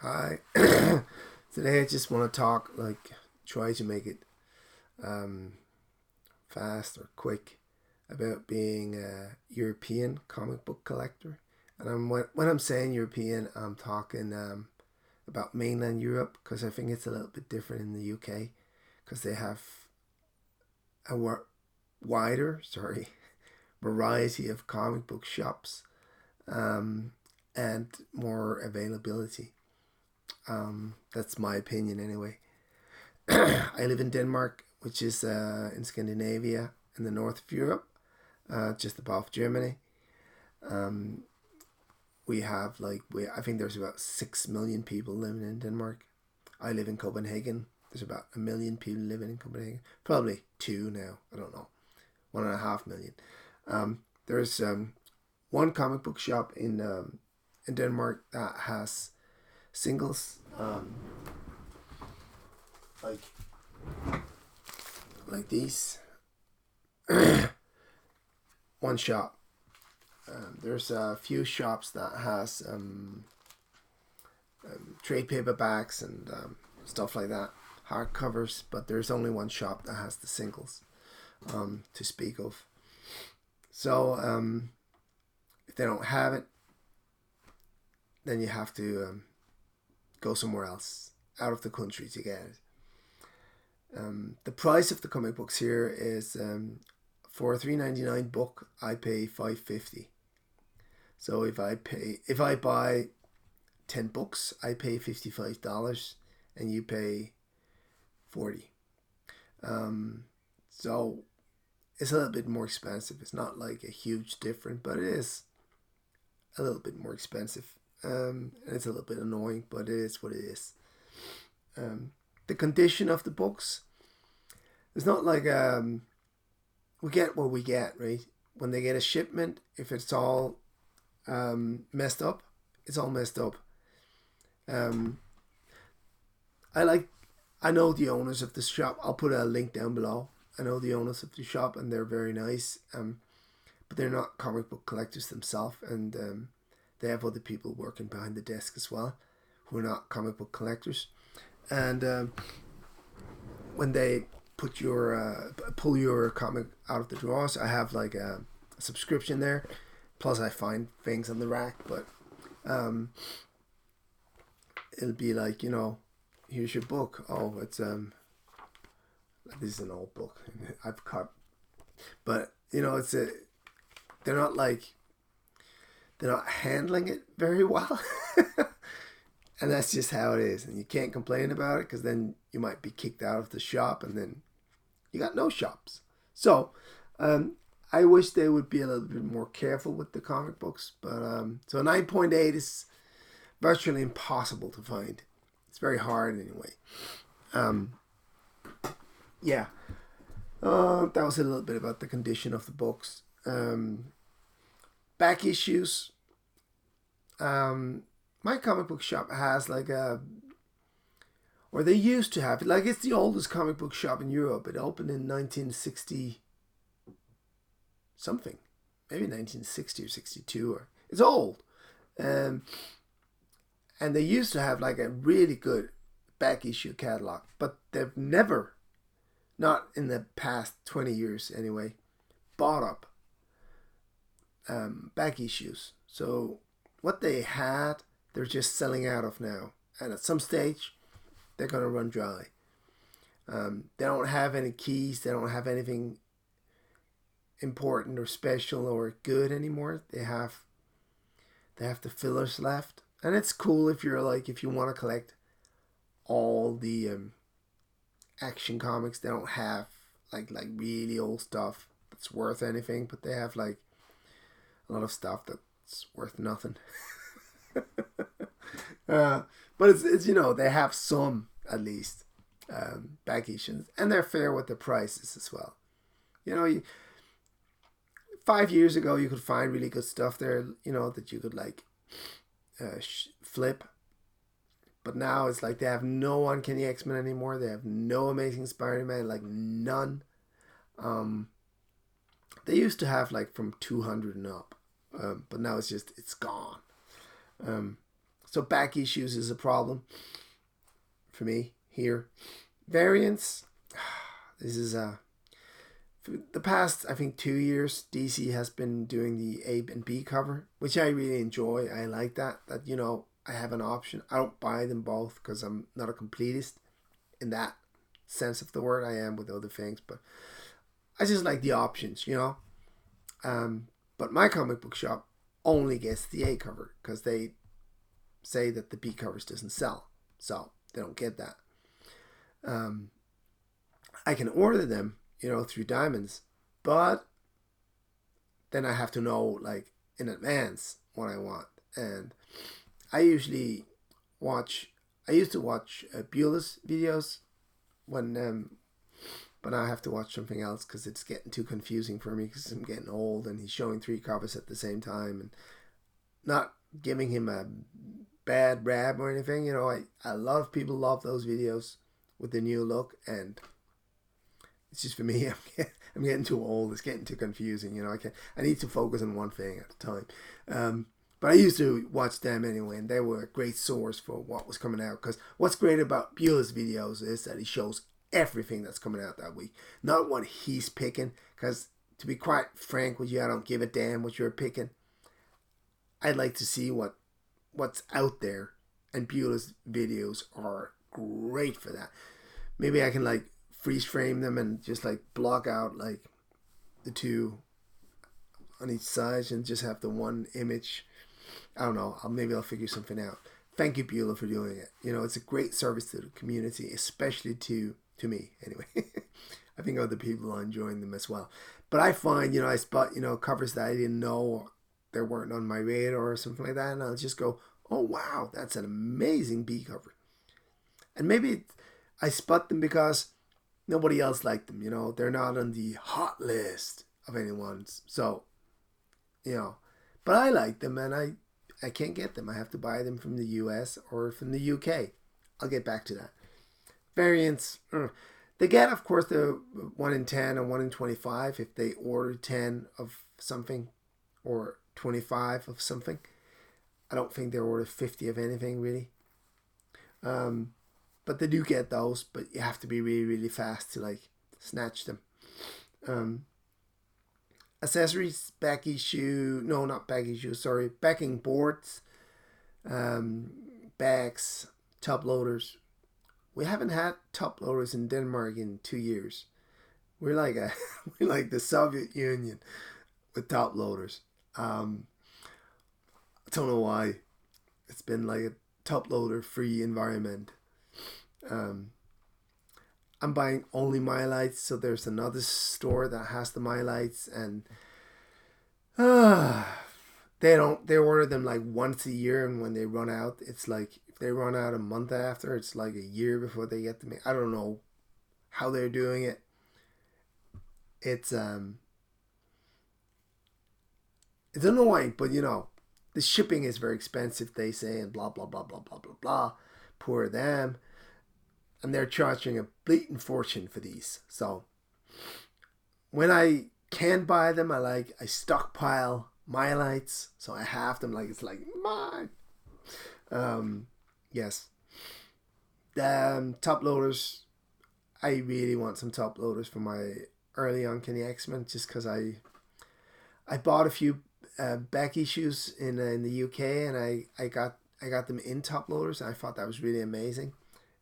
Hi. Today I just want to talk, try to make it um, fast or quick about being a European comic book collector. And when I'm saying European, I'm talking about mainland Europe because I think it's a little bit different in the UK because they have a wider, variety of comic book shops um, and more availability. That's my opinion anyway. I live in Denmark, which is in Scandinavia, in the north of Europe, just above Germany. Um, we have I think there's about 6 million people living in Denmark. I live in Copenhagen. There's about 1 million people living in Copenhagen. Probably two now. I don't know. 1.5 million. There's one comic book shop in Denmark that has singles, like like these. One shop. There's a few shops that has trade paperbacks and stuff like that, hardcovers, but there's only one shop that has the singles to speak of. So if they don't have it, then you have to go somewhere else out of the country to get it. The price of the comic books here is for a $3.99 book, I pay $5.50. So if I buy 10 books, I pay $55, and you pay $40. So it's a little bit more expensive. It's not like a huge difference, but it is a little bit more expensive. And it's a little bit annoying, but it is what it is. The condition of the books, it's not like we get what we get, right? When they get a shipment, if it's all messed up, it's all messed up. I know the owners of the shop. I'll put a link down below. I know the owners of the shop, and they're very nice. But they're not comic book collectors themselves, and they have other people working behind the desk as well, who are not comic book collectors. And when they pull your comic out of the drawers, I have like a subscription there. Plus, I find things on the rack, but it'll be like, here's your book. Oh, it's this is an old book I've cut, but they're not they're not handling it very well. And that's just how it is. And you can't complain about it because then you might be kicked out of the shop and then you got no shops. So I wish they would be a little bit more careful with the comic books. But so 9.8 is virtually impossible to find. It's very hard anyway. Yeah. That was a little bit about the condition of the books. Back issues. My comic book shop has or they used to have it. It's the oldest comic book shop in Europe. It opened in 1960 something, maybe 1960 or 62. It's old, and they used to have a really good back issue catalog, but they've never, not in the past 20 years anyway, bought up back issues. So what they had, they're just selling out of now. And at some stage, they're going to run dry. They don't have any keys. They don't have anything important or special or good anymore. They have the fillers left. And it's cool if you want to collect all the action comics. They don't have like really old stuff that's worth anything, but they have a lot of stuff that's worth nothing. But it's they have some at least back issues, and they're fair with the prices as well. 5 years ago you could find really good stuff there, that you could flip. But now it's they have no Uncanny X-Men anymore. They have no Amazing Spider-Man, none. They used to have from 200 and up, but now it's gone. So back issues is a problem for me here. Variants, this is for the past, I think, 2 years, DC has been doing the A and B cover, which I really enjoy. I like that I have an option. I don't buy them both because I'm not a completist in that sense of the word. I am with other things, but I just like the options, But my comic book shop only gets the A cover because they say that the B covers doesn't sell, so they don't get that. I can order them, through Diamonds, but then I have to know in advance what I want. And I used to watch Beulah's videos but I have to watch something else because it's getting too confusing for me because I'm getting old and he's showing 3 covers at the same time and not giving him a bad rap or anything. A lot of people love those videos with the new look, and it's just for me, I'm getting too old. It's getting too confusing. I need to focus on one thing at a time. But I used to watch them anyway, and they were a great source for what was coming out. Because what's great about Beulah's videos is that he shows everything that's coming out that week, not what he's picking. Because to be quite frank with you, I don't give a damn what you're picking. I'd like to see what's out there, and Beulah's videos are great for that. Maybe I can freeze frame them and just block out the 2 on each side and just have the one image. I don't know. Maybe I'll figure something out. Thank you, Beulah, for doing it. It's a great service to the community, especially to me, anyway. I think other people are enjoying them as well. But I find, I spot, covers that I didn't know they weren't on my radar or something like that, and I'll just go, oh, wow, that's an amazing B cover. And maybe I spot them because nobody else liked them, They're not on the hot list of anyone's. So, but I like them, and I can't get them. I have to buy them from the US or from the UK. I'll get back to that. Variants, they get, of course, the 1 in 10 and 1 in 25 if they order 10 of something or 25 of something. I don't think they order 50 of anything, really. But they do get those, but you have to be really, really fast to snatch them. Accessories, back issue, no, not back issue, sorry, backing boards, bags, top loaders. We haven't had top loaders in Denmark in 2 years. We're we're like the Soviet Union with top loaders. I don't know why. It's been a top loader free environment. I'm buying only My Lights, so there's another store that has the My Lights, and they order them once a year, and when they run out, it's if they run out a month after, it's a year before they get them. I don't know how they're doing it. It's annoying, but the shipping is very expensive, they say, and blah blah blah blah blah blah blah. Poor them. And they're charging a bleating fortune for these. So when I can buy them, I stockpile My Lights, so I have them it's mine. Yes. Top loaders. I really want some top loaders for my early Uncanny X-Men, just because I bought a few back issues in the UK, and I got them in top loaders, and I thought that was really amazing.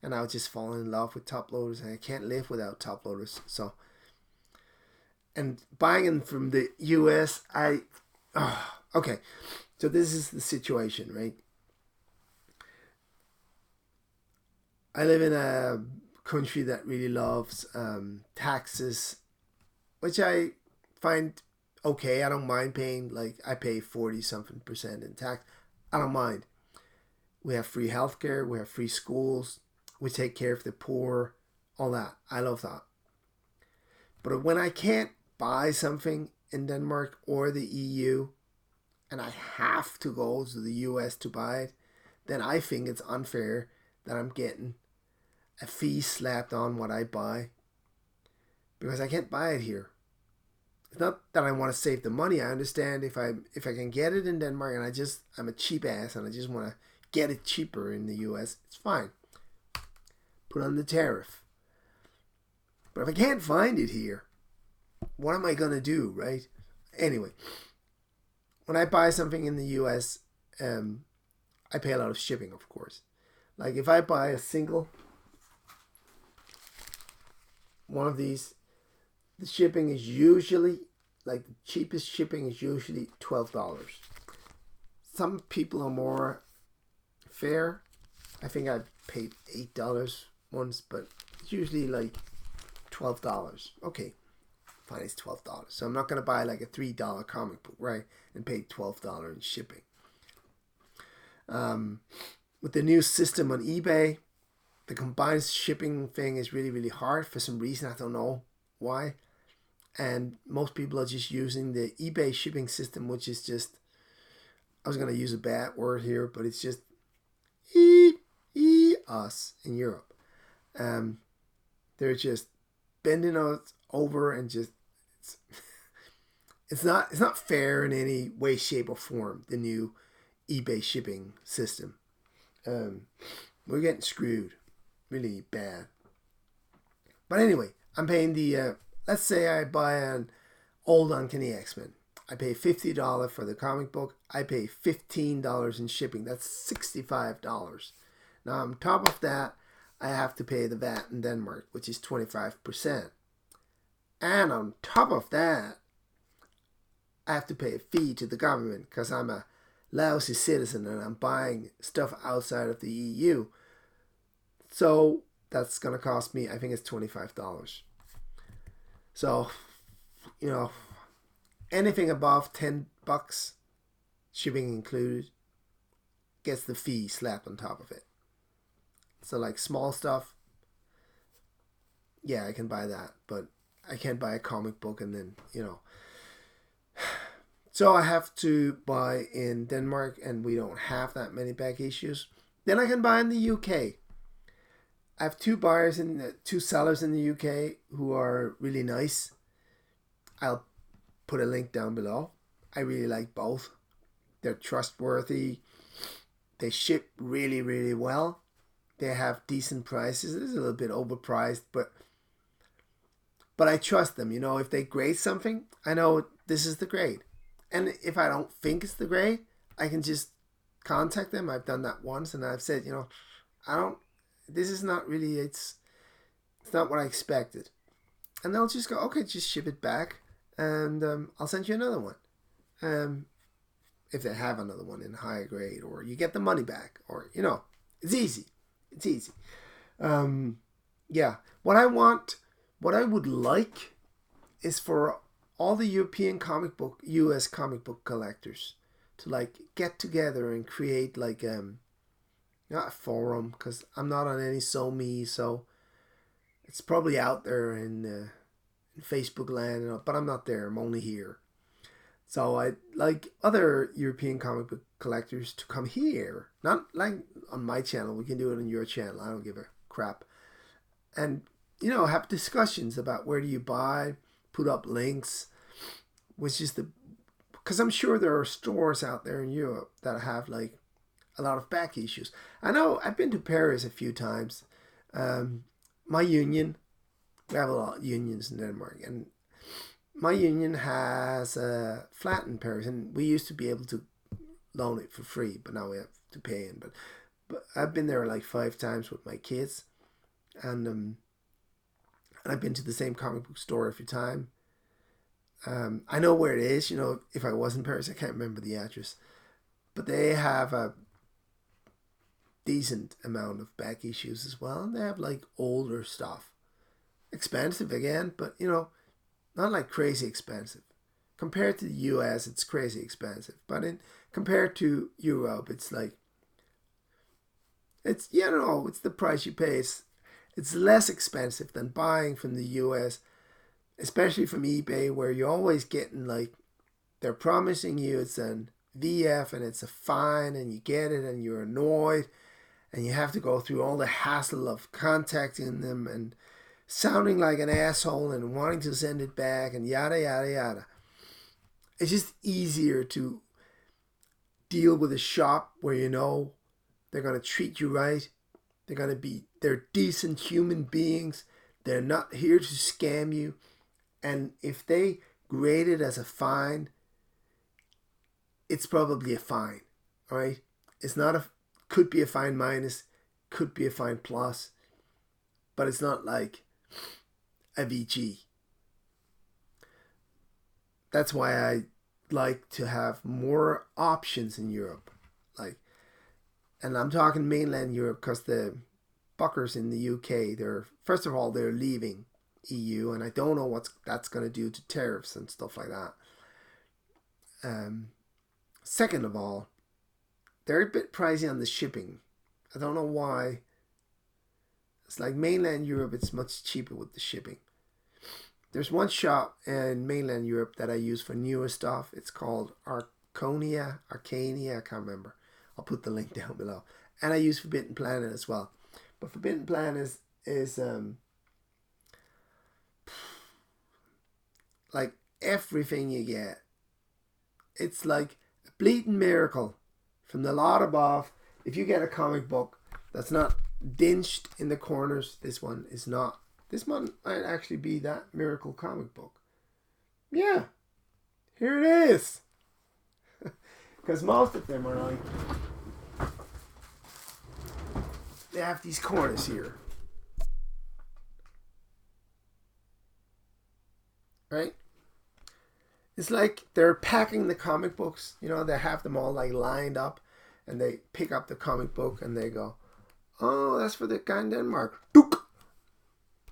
And I was just falling in love with top loaders, and I can't live without top loaders. So, and buying them from the US, okay. So this is the situation, right? I live in a country that really loves taxes, which I find okay. I don't mind paying, I pay 40-something% in tax. I don't mind. We have free healthcare, we have free schools, we take care of the poor, all that. I love that. But when I can't buy something in Denmark or the EU, and I have to go to the US to buy it, then I think it's unfair that I'm getting a fee slapped on what I buy, because I can't buy it here. It's not that I want to save the money. I understand if I can get it in Denmark, and I'm a cheap ass and I just want to get it cheaper in the US, it's fine. Put on the tariff. But if I can't find it here, what am I going to do, right? Anyway, when I buy something in the US, I pay a lot of shipping, of course. Like if I buy a single one of these, the shipping is usually, like the cheapest shipping is usually $12. Some people are more fair. I think I paid $8 once, but it's usually like $12. Okay, fine, it's $12. So I'm not going to buy like a $3 comic book, right, and pay $12 in shipping. With the new system on eBay, the combined shipping thing is really, really hard for some reason. I don't know why. And most people are just using the eBay shipping system, which is just, I was going to use a bad word here, but it's just us in Europe. They're just bending us over and just, it's not fair in any way, shape, or form, the new eBay shipping system. We're getting screwed really bad. But anyway, I'm paying the let's say I buy an old Uncanny X-Men. I pay $50 for the comic book. I pay $15 in shipping. That's $65. Now on top of that, I have to pay the VAT in Denmark, which is 25%. And on top of that, I have to pay a fee to the government because I'm a lousy citizen and I'm buying stuff outside of the EU. So that's going to cost me, I think it's $25. So, anything above $10, shipping included, gets the fee slapped on top of it. So like small stuff, yeah, I can buy that, but I can't buy a comic book and then, So I have to buy in Denmark, and we don't have that many back issues. Then I can buy in the UK. I have two sellers in the UK who are really nice. I'll put a link down below. I really like both. They're trustworthy. They ship really, really well. They have decent prices. It's a little bit overpriced, but I trust them. If they grade something, I know this is the grade. And if I don't think it's the grade, I can just contact them. I've done that once, and I've said, this is not really, it's not what I expected. And they'll just go, okay, just ship it back, and I'll send you another one. If they have another one in higher grade, or you get the money back, or, it's easy. It's easy. Yeah. What I would like is for all the US comic book collectors to like get together and create like not a forum, because I'm not on any SoMe, so it's probably out there in Facebook land, but I'm not there. I'm only here. So I like other European comic book collectors to come here, not like on my channel. We can do it on your channel. I don't give a crap. And have discussions about where do you buy, put up links, which is because I'm sure there are stores out there in Europe that have like a lot of back issues. I know I've been to Paris a few times. My union, we have a lot of unions in Denmark, and my union has a flat in Paris, and we used to be able to loan it for free, but now we have to pay in. But I've been there like 5 times with my kids, and I've been to the same comic book store every time. I know where it is. If I was in Paris, I can't remember the address, but they have a decent amount of back issues as well, and they have like older stuff, expensive again, but not like crazy expensive. Compared to the US, it's crazy expensive, but compared to Europe, it's like it's the price you pay. It's less expensive than buying from the US, especially from eBay, where you're always getting like, they're promising you it's an VF and it's a fine, and you get it and you're annoyed, and you have to go through all the hassle of contacting them and sounding like an asshole and wanting to send it back and yada, yada, yada. It's just easier to deal with a shop where They're going to treat you right. They're decent human beings. They're not here to scam you. And if they grade it as a fine, it's probably a fine, all right? It's not could be a fine minus, could be a fine plus, but it's not like a VG. That's why I like to have more options in Europe. And I'm talking mainland Europe because the fuckers in the UK, first of all, they're leaving EU, and I don't know what that's going to do to tariffs and stuff like that. Second of all, they're a bit pricey on the shipping. I don't know why. It's like mainland Europe, it's much cheaper with the shipping. There's one shop in mainland Europe that I use for newer stuff. It's called Arcania, I can't remember. I'll put the link down below. And I use Forbidden Planet as well. But Forbidden Planet is like everything you get. It's like a bleeding miracle from the lot above. If you get a comic book that's not dinged in the corners, this one is not. This one might actually be that miracle comic book. Yeah, here it is. Because most of them are like, they have these corners here. Right? It's like they're packing the comic books. You know, they have them all like lined up, and they pick up the comic book and they go, oh, that's for the guy in Denmark. Dook.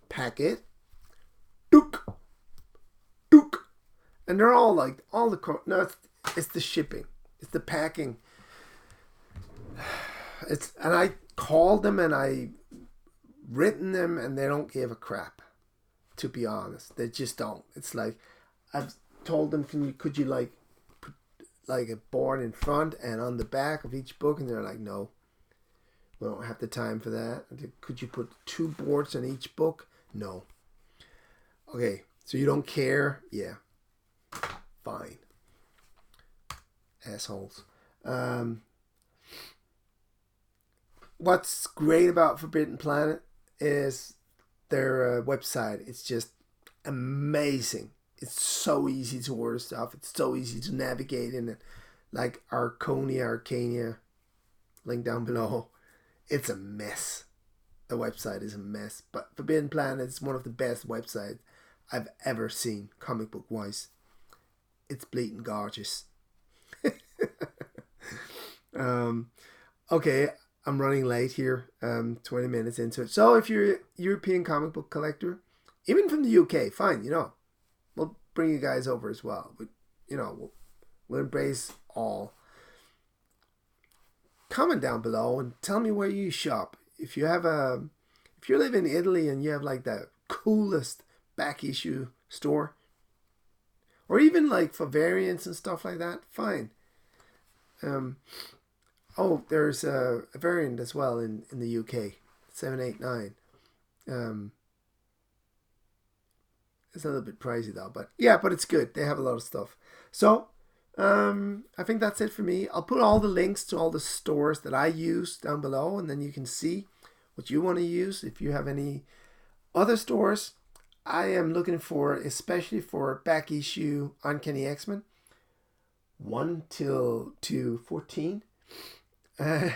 Pack it. Dook. Dook. And they're all like, no, it's the shipping. It's the packing. And I called them and I written them and they don't give a crap. To be honest, they just don't. It's like I've told them, could you like put like a board in front and on the back of each book, and they're like, no, we don't have the time for that. Could you put 2 boards on each book? No. Okay, so you don't care? Yeah, fine. Assholes. What's great about Forbidden Planet is their website. It's just amazing. It's so easy to order stuff. It's so easy to navigate in it. Like Arcania, link down below. It's a mess. The website is a mess. But Forbidden Planet is one of the best websites I've ever seen, comic book wise. It's bleeding gorgeous. Okay, I'm running late here. 20 minutes into it. So if you're a European comic book collector, even from the UK, fine, you know, we'll bring you guys over as well. But you know, we'll embrace all. Comment down below and tell me where you shop. If you live in Italy and you have like the coolest back issue store, or even like for variants and stuff like that, fine. There's a variant as well in the UK, 789. It's a little bit pricey though, but it's good. They have a lot of stuff. So I think that's it for me. I'll put all the links to all the stores that I use down below, and then you can see what you want to use. If you have any other stores, I am looking for, especially for back issue Uncanny X-Men 1 till 214. The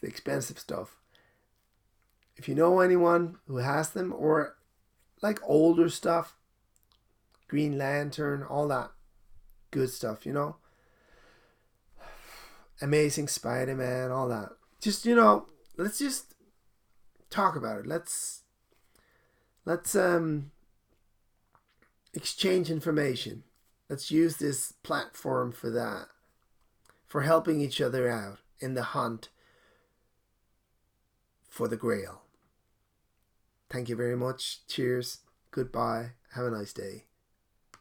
expensive stuff. If you know anyone who has them, or like older stuff, Green Lantern, all that good stuff, you know, Amazing Spider-Man, all that. Just, you know, let's just talk about it. Let's exchange information. Let's use this platform for that, for helping each other out in the hunt for the Grail. Thank you very much. Cheers. Goodbye. Have a nice day.